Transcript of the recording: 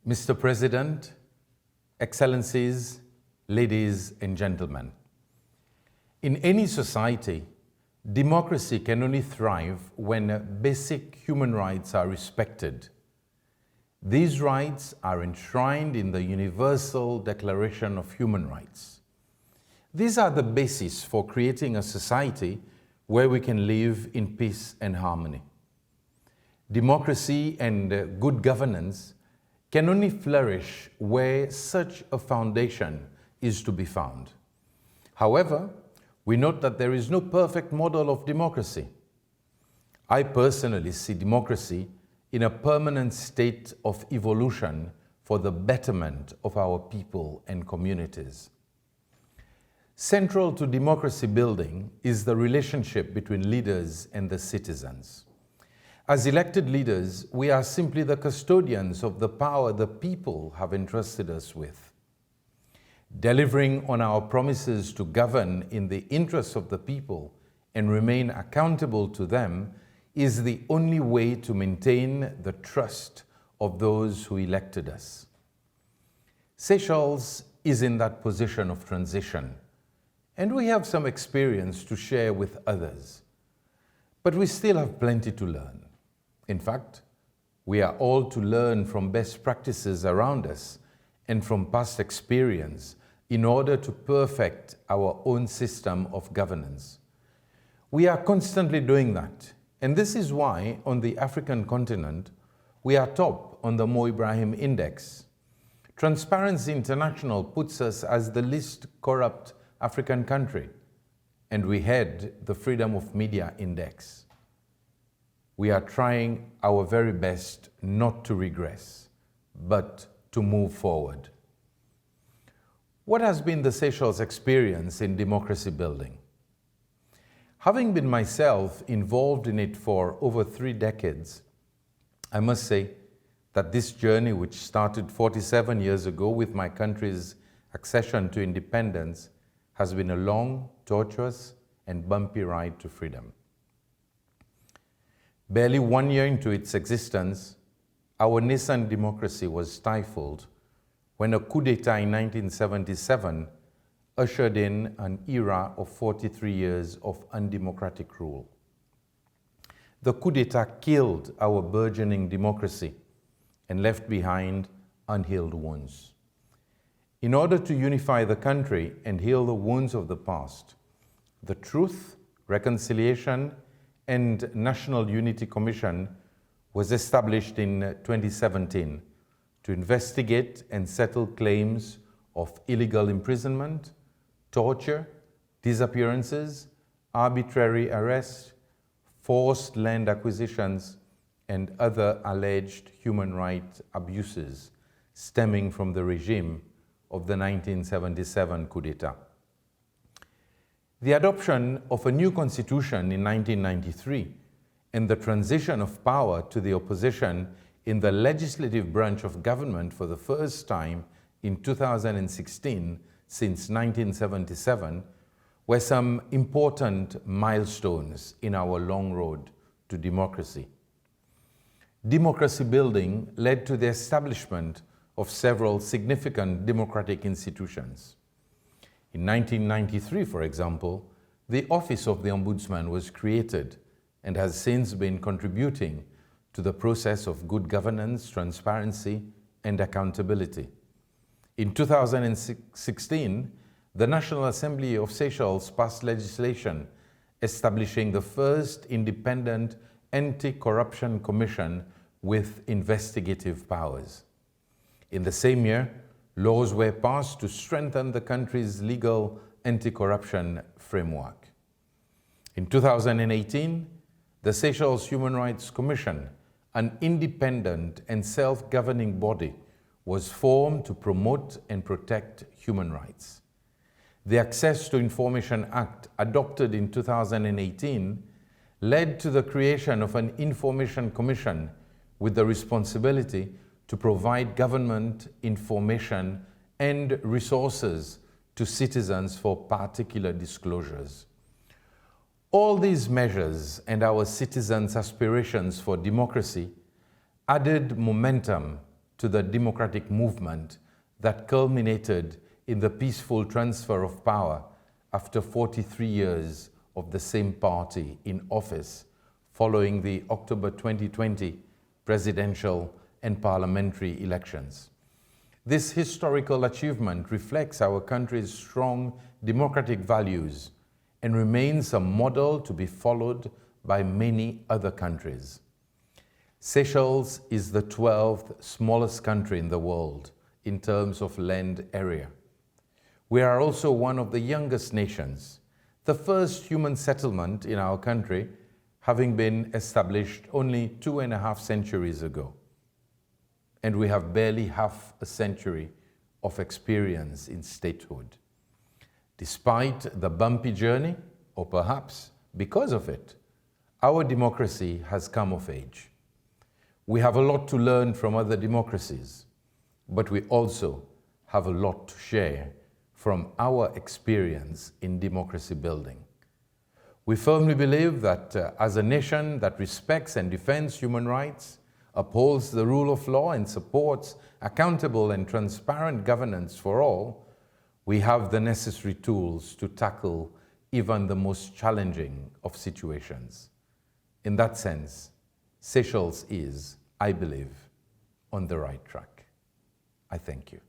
Mr. President, Excellencies, ladies and gentlemen, in any society, democracy can only thrive when basic human rights are respected. These rights are enshrined in the Universal Declaration of Human Rights. These are the basis for creating a society where we can live in peace and harmony. Democracy and good governance can only flourish where such a foundation is to be found. However, we note that there is no perfect model of democracy. I personally see democracy in a permanent state of evolution for the betterment of our people and communities. Central to democracy building is the relationship between leaders and the citizens. As elected leaders, we are simply the custodians of the power the people have entrusted us with. Delivering on our promises to govern in the interests of the people and remain accountable to them is the only way to maintain the trust of those who elected us. Seychelles is in that position of transition, and we have some experience to share with others. But we still have plenty to learn. In fact, we are all to learn from best practices around us and from past experience in order to perfect our own system of governance. We are constantly doing that, and this is why on the African continent, we are top on the Mo Ibrahim Index. Transparency International puts us as the least corrupt African country, and we head the Freedom of Media Index. We are trying our very best not to regress, but to move forward. What has been the Seychelles experience in democracy building? Having been myself involved in it for over 3 decades, I must say that this journey, which started 47 years ago with my country's accession to independence, has been a long, tortuous, and bumpy ride to freedom. Barely 1 year into its existence, our nascent democracy was stifled when a coup d'etat in 1977 ushered in an era of 43 years of undemocratic rule. The coup d'etat killed our burgeoning democracy and left behind unhealed wounds. In order to unify the country and heal the wounds of the past, the Truth, Reconciliation, and National Unity Commission was established in 2017 to investigate and settle claims of illegal imprisonment, torture, disappearances, arbitrary arrest, forced land acquisitions, and other alleged human rights abuses stemming from the regime of the 1977 coup d'etat. The adoption of a new constitution in 1993 and the transition of power to the opposition in the legislative branch of government for the first time in 2016 since 1977 were some important milestones in our long road to democracy. Democracy building led to the establishment of several significant democratic institutions. In 1993, for example, the Office of the Ombudsman was created and has since been contributing to the process of good governance, transparency, and accountability. In 2016, the National Assembly of Seychelles passed legislation establishing the first independent anti-corruption commission with investigative powers. In the same year, laws were passed to strengthen the country's legal anti-corruption framework. In 2018, the Seychelles Human Rights Commission, an independent and self-governing body, was formed to promote and protect human rights. The Access to Information Act, adopted in 2018, led to the creation of an information commission with the responsibility to provide government information and resources to citizens for particular disclosures. All these measures and our citizens' aspirations for democracy added momentum to the democratic movement that culminated in the peaceful transfer of power after 43 years of the same party in office following the October 2020 presidential and parliamentary elections. This historical achievement reflects our country's strong democratic values and remains a model to be followed by many other countries. Seychelles is the 12th smallest country in the world in terms of land area. We are also one of the youngest nations, the first human settlement in our country having been established only 2.5 centuries ago. And we have barely half a century of experience in statehood. Despite the bumpy journey, or perhaps because of it, our democracy has come of age. We have a lot to learn from other democracies, but we also have a lot to share from our experience in democracy building. We firmly believe that as a nation that respects and defends human rights, upholds the rule of law and supports accountable and transparent governance for all, we have the necessary tools to tackle even the most challenging of situations. In that sense, Seychelles is, I believe, on the right track. I thank you.